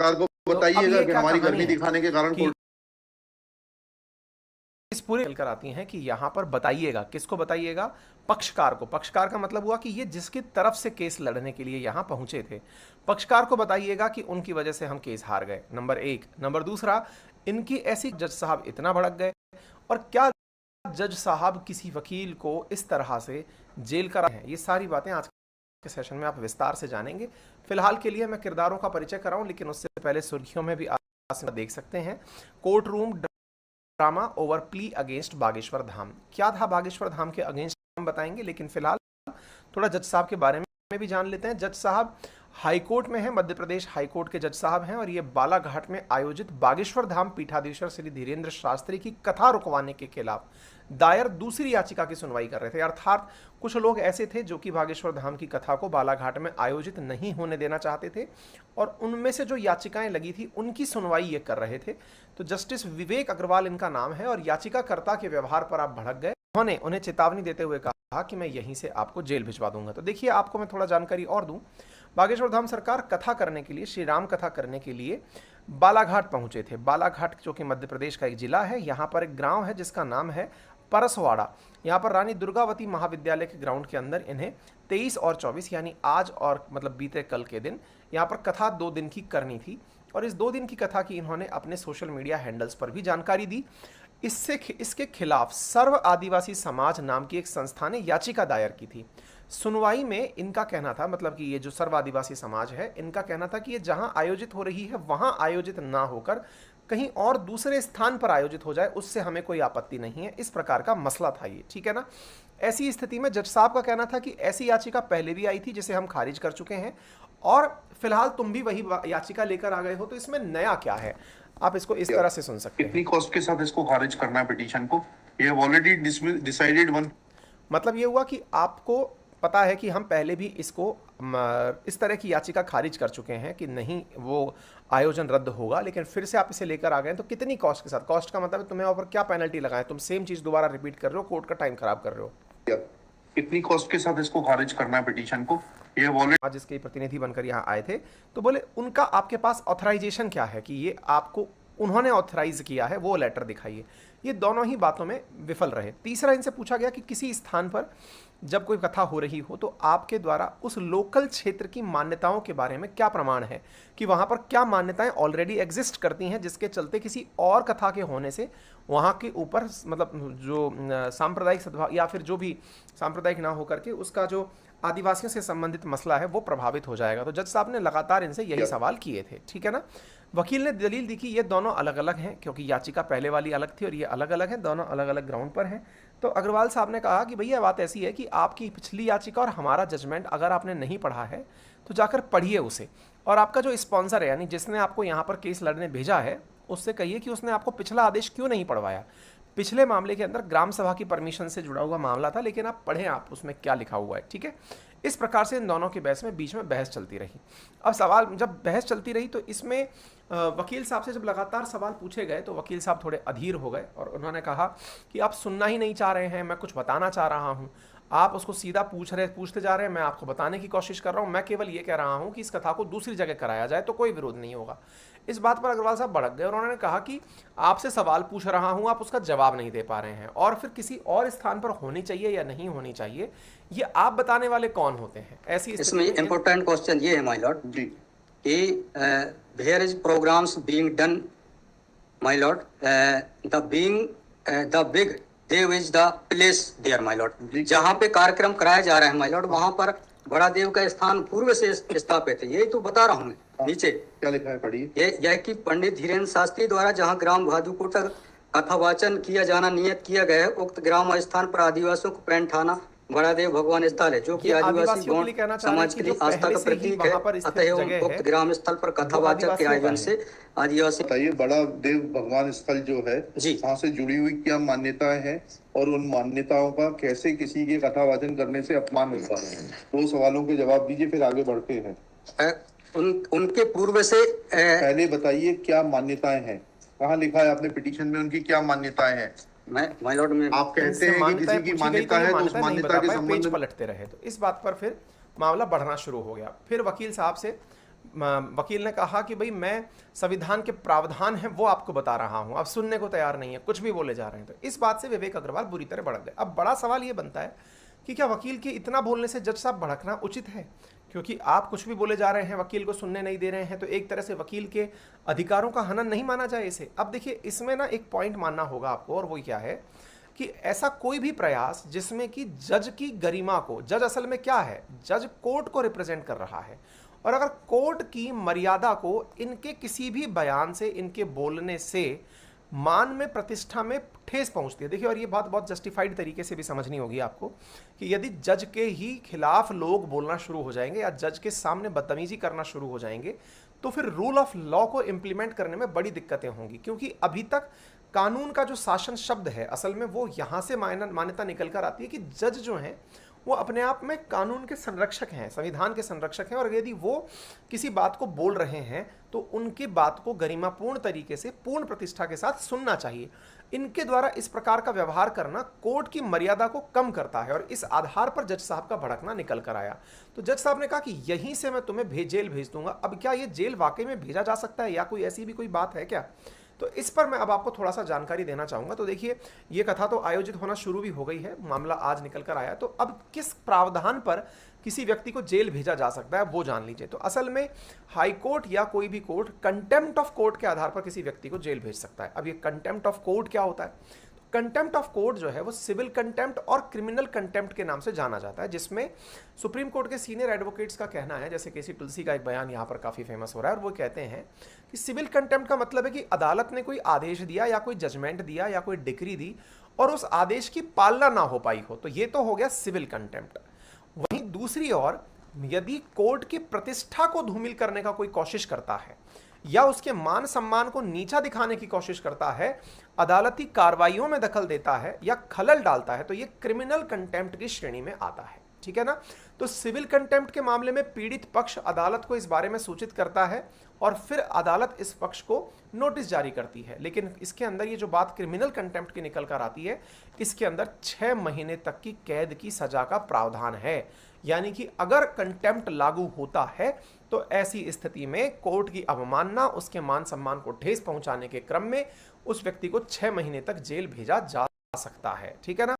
पक्षकार को तो बताइएगा कि हमारी गर्मी है दिखाने के कारण कि इस पूरे कर आती हैं कि यहां पर बताइएगा, किसको बताइएगा? पक्षकार को। पक्षकार का मतलब हुआ कि ये जिसकी तरफ से केस लड़ने के लिए यहां पहुंचे थे, पक्षकार को बताइएगा कि उनकी वजह से हम केस हार गए, नंबर एक। नंबर दूसरा, इनकी ऐसी जज साहब इतना भड़क गए, और क्या जज साहब किसी वकील को इस तरह से जेल करा है, ये सारी बातें आज के सेशन में आप विस्तार से जानेंगे। फिलहाल के लिए मैं किरदारों का परिचय कराऊं, लेकिन उससे पहले सुर्खियों में भी आप देख सकते हैं, court room drama over plea against Bageshwar Dham. क्या था बागेश्वर धाम के अगेंस्ट हम बताएंगे, लेकिन फिलहाल थोड़ा जज साहब के बारे में भी जान लेते हैं। जज साहब हाईकोर्ट में हैं, मध्य प्रदेश हाईकोर्ट के जज साहब हैं, और ये बालाघाट में आयोजित बागेश्वर धाम पीठाधीश्वर श्री धीरेन्द्र शास्त्री की कथा रुकवाने के खिलाफ दायर दूसरी याचिका की सुनवाई कर रहे थे। अर्थात कुछ लोग ऐसे थे जो कि बागेश्वर धाम की कथा को बालाघाट में आयोजित नहीं होने देना चाहते थे, और उनमें से जो याचिकाएं लगी थी उनकी सुनवाई ये कर रहे थे। तो जस्टिस विवेक अग्रवाल इनका नाम है, और याचिकाकर्ता के व्यवहार पर आप भड़क गए। उन्होंने उन्हें चेतावनी देते हुए कहा कि मैं यहीं से आपको जेल भिजवा दूंगा। तो देखिए, आपको मैं थोड़ा जानकारी और दूं। बागेश्वर धाम सरकार कथा करने के लिए, श्री राम कथा करने के लिए बालाघाट पहुंचे थे। बालाघाट जो कि मध्य प्रदेश का एक जिला है, यहाँ पर एक गांव है जिसका नाम है परसवाड़ा। यहाँ पर रानी दुर्गावती महाविद्यालय के ग्राउंड के अंदर इन्हें 23 और 24 यानी आज और मतलब बीते कल के दिन यहाँ पर कथा 2 दिन की करनी थी, और इस 2 दिन की कथा की इन्होंने अपने सोशल मीडिया हैंडल्स पर भी जानकारी दी। इसके खिलाफ सर्व आदिवासी समाज नाम की एक संस्था ने याचिका दायर की थी। सुनवाई में इनका कहना था, मतलब कि ये जो सर्व आदिवासी समाज है, इनका कहना था कि ये जहां आयोजित हो रही है वहां आयोजित ना होकर कहीं और दूसरे स्थान पर आयोजित हो जाए, उससे हमें कोई आपत्ति नहीं है। इस प्रकार का मसला था ये, ठीक है ना। ऐसी स्थिति में जज साहब का कहना था कि ऐसी याचिका पहले भी आई थी जिसे हम खारिज कर चुके हैं, और फिलहाल तुम भी वही याचिका लेकर आ गए हो, तो इसमें नया क्या है? आप इसको इस तरह से सुन सकते हैं। कितनी कॉस्ट के साथ इसको खारिज करना है पिटीशन को? ये ऑलरेडी डिसाइडेड वन। मतलब ये हुआ कि आपको पता है कि हम पहले भी इसको इस तरह की याचिका खारिज कर चुके हैं कि नहीं, वो आयोजन रद्द होगा, लेकिन फिर से आप इसे लेकर आ गए। तो कितनी कॉस्ट के साथ? कॉस्ट का मतलब तुम्हें ऊपर क्या पेनल्टी लगाए, तुम सेम चीज दोबारा रिपीट कर रहे हो, कोर्ट का टाइम खराब कर रहे हो। कितनी कॉस्ट के साथ इसको खारिज करना है पिटीशन को? ये ऑलरेडी आज इसके प्रतिनिधि बनकर यहाँ आए थे, तो बोले उनका आपके पास ऑथराइजेशन क्या है कि ये आपको उन्होंने ऑथराइज किया है, वो लेटर दिखाइए। ये दोनों ही बातों में विफल रहे। तीसरा, इनसे पूछा गया कि किसी स्थान पर जब कोई कथा हो रही हो तो आपके द्वारा उस लोकल क्षेत्र की मान्यताओं के बारे में क्या प्रमाण है, कि वहाँ पर क्या मान्यताएं ऑलरेडी एग्जिस्ट करती हैं जिसके चलते किसी और कथा के होने से वहाँ के ऊपर मतलब जो सांप्रदायिक सद्भाव या फिर जो भी सांप्रदायिक ना होकर के उसका जो आदिवासियों से संबंधित मसला है वो प्रभावित हो जाएगा। तो जज साहब ने लगातार इनसे यही सवाल किए थे, ठीक है ना। वकील ने दलील दी कि ये दोनों अलग अलग हैं, क्योंकि याचिका पहले वाली अलग थी और ये अलग अलग हैं, दोनों अलग अलग ग्राउंड पर हैं। तो अग्रवाल साहब ने कहा कि भैया बात ऐसी है कि आपकी पिछली याचिका और हमारा जजमेंट अगर आपने नहीं पढ़ा है तो जाकर पढ़िए उसे, और आपका जो स्पॉन्सर है यानी जिसने आपको यहाँ पर केस लड़ने भेजा है उससे कहिए कि उसने आपको पिछला आदेश क्यों नहीं पढ़वाया। पिछले मामले के अंदर ग्राम सभा की परमिशन से जुड़ा हुआ मामला था, लेकिन आप पढ़ें आप उसमें क्या लिखा हुआ है, ठीक है। इस प्रकार से इन दोनों के बहस में बीच में बहस चलती रही। अब सवाल जब बहस चलती रही तो इसमें वकील साहब से जब लगातार सवाल पूछे गए तो वकील साहब थोड़े अधीर हो गए और उन्होंने कहा कि आप सुनना ही नहीं चाह रहे हैं, मैं कुछ बताना चाह रहा हूँ, आप उसको सीधा पूछते जा रहे हैं, मैं आपको बताने की कोशिश कर रहा हूँ, मैं केवल ये कह रहा हूँ कि इस कथा को दूसरी जगह कराया जाए तो कोई विरोध नहीं होगा। इस बात पर अग्रवाल साहब भड़क गए और उन्होंने कहा कि आपसे सवाल पूछ रहा हूँ, आप उसका जवाब नहीं दे पा रहे हैं, और फिर किसी और स्थान पर होनी चाहिए या नहीं होनी चाहिए ये आप बताने वाले कौन होते हैं? ऐसी इसमें इम्पोर्टेंट क्वेश्चन ये है माय लॉर्ड जी कि there is programs being done my lord, the being the big देव is the place there my lord. जहाँ पे कार्यक्रम कराया जा रहा है माय लॉर्ड वहाँ पर बड़ा देव का स्थान पूर्व से स्थापित है। यही तो बता रहा हूँ मैं। नीचे क्या लिखा है पढ़िए। यह कि पंडित धीरेन्द्र शास्त्री द्वारा जहाँ ग्राम भादुपुर तक कथावाचन किया जाना नियत किया गया है, उक्त ग्राम स्थान पर आदिवासियों को पैंट ठाना बड़ा देव भगवान स्थल है, जो कि आदिवासी गौंड समाज के लिए आस्था का प्रतीक है। अतः उक्त ग्राम स्थल पर कथावाचक के आयोजन से आदिवासी। बताइए, बड़ा देव भगवान स्थल जो है वहाँ से जुड़ी हुई क्या मान्यताएं हैं और उन मान्यताओं का कैसे किसी के कथावाचन करने से अपमान होता है? 2 सवालों के जवाब दीजिए, फिर आगे बढ़ते हैं। उनके पूर्व से पहले बताइए क्या मान्यताएं हैं, कहाँ लिखा है आपने पिटीशन में उनकी क्या मान्यताएं हैं? माय लॉर्ड में आप कहते हैं कि किसी की मान्यता है तो उस मान्यता के संबंध में पलटते रहे, तो इस बात पर फिर मामला बढ़ना शुरू हो गया। फिर वकील साहब से वकील ने कहा कि भाई मैं संविधान के प्रावधान हैं वो आपको बता रहा हूं, अब सुनने को तैयार नहीं है, कुछ भी बोले जा रहे हैं। तो इस बात से विवेक अग्रवाल बुरी तरह भड़क गए। अब बड़ा सवाल ये बनता है कि क्या वकील के इतना बोलने से जज साहब भड़कना उचित है? क्योंकि आप कुछ भी बोले जा रहे हैं, वकील को सुनने नहीं दे रहे हैं, तो एक तरह से वकील के अधिकारों का हनन नहीं माना जाए इसे? अब देखिए, इसमें ना एक पॉइंट मानना होगा आपको, और वो क्या है कि ऐसा कोई भी प्रयास जिसमें कि जज की गरिमा को, जज असल में क्या है, जज कोर्ट को रिप्रेजेंट कर रहा है, और अगर कोर्ट की मर्यादा को इनके किसी भी बयान से, इनके बोलने से मान में, प्रतिष्ठा में ठेस पहुंचती है। देखिए, और ये बात बहुत जस्टिफाइड तरीके से भी समझनी होगी आपको कि यदि जज के ही खिलाफ लोग बोलना शुरू हो जाएंगे या जज के सामने बदतमीजी करना शुरू हो जाएंगे, तो फिर रूल ऑफ लॉ को इंप्लीमेंट करने में बड़ी दिक्कतें होंगी। क्योंकि अभी तक कानून का जो शासन शब्द है, असल में वो यहां से मान्यता निकल कर आती है कि जज जो हैं वो अपने आप में कानून के संरक्षक हैं, संविधान के संरक्षक हैं, और यदि वो किसी बात को बोल रहे हैं तो उनकी बात को गरिमापूर्ण तरीके से, पूर्ण प्रतिष्ठा के साथ सुनना चाहिए। इनके द्वारा इस प्रकार का व्यवहार करना कोर्ट की मर्यादा को कम करता है, और इस आधार पर जज साहब का भड़कना निकल कर आया। तो जज साहब ने कहा कि यहीं से मैं तुम्हें जेल भेज दूंगा। अब क्या ये जेल वाकई में भेजा जा सकता है या कोई ऐसी भी कोई बात है क्या? तो इस पर मैं अब आपको थोड़ा सा जानकारी देना चाहूंगा। तो देखिए, ये कथा तो आयोजित होना शुरू भी हो गई है, मामला आज निकल कर आया। तो अब किस प्रावधान पर किसी व्यक्ति को जेल भेजा जा सकता है वो जान लीजिए। तो असल में हाई कोर्ट या कोई भी कोर्ट कंटेम्प्ट ऑफ कोर्ट के आधार पर किसी व्यक्ति को जेल भेज सकता है। अब ये कंटेम्प्ट ऑफ कोर्ट क्या होता है? कंटेम्प्ट ऑफ कोर्ट जो है वो सिविल कंटेम्प्ट और क्रिमिनल कंटेम्प्ट के नाम से जाना जाता है, जिसमें सुप्रीम कोर्ट के सीनियर एडवोकेट्स का कहना है, जैसे केसी तुलसी का एक बयान यहाँ पर काफ़ी फेमस हो रहा है, और वो कहते हैं कि सिविल कंटेम्प्ट का मतलब है कि अदालत ने कोई आदेश दिया या कोई जजमेंट दिया या कोई डिक्री दी और उस आदेश की पालना ना हो पाई हो, तो ये तो हो गया सिविल कंटेम्प्ट। वहीं दूसरी ओर यदि कोर्ट की प्रतिष्ठा को धूमिल करने का कोई कोशिश करता है या उसके मान सम्मान को नीचा दिखाने की कोशिश करता है, अदालती कार्रवाइयों में दखल देता है या खलल डालता है, तो ये क्रिमिनल कंटेम्प्ट की श्रेणी में आता है। ठीक है ना? तो सिविल कंटेम्प्ट के मामले में पीड़ित पक्ष अदालत को इस बारे में सूचित करता है और फिर अदालत इस पक्ष को नोटिस जारी करती है। लेकिन इसके अंदर ये जो बात क्रिमिनल कंटेम्प्ट की निकल कर आती है, इसके अंदर 6 महीने तक की कैद की सजा का प्रावधान है। यानी कि अगर कंटेम्प्ट लागू होता है तो ऐसी स्थिति में कोर्ट की अवमानना, उसके मान सम्मान को ठेस पहुंचाने के क्रम में उस व्यक्ति को 6 महीने तक जेल भेजा जा सकता है। ठीक है ना?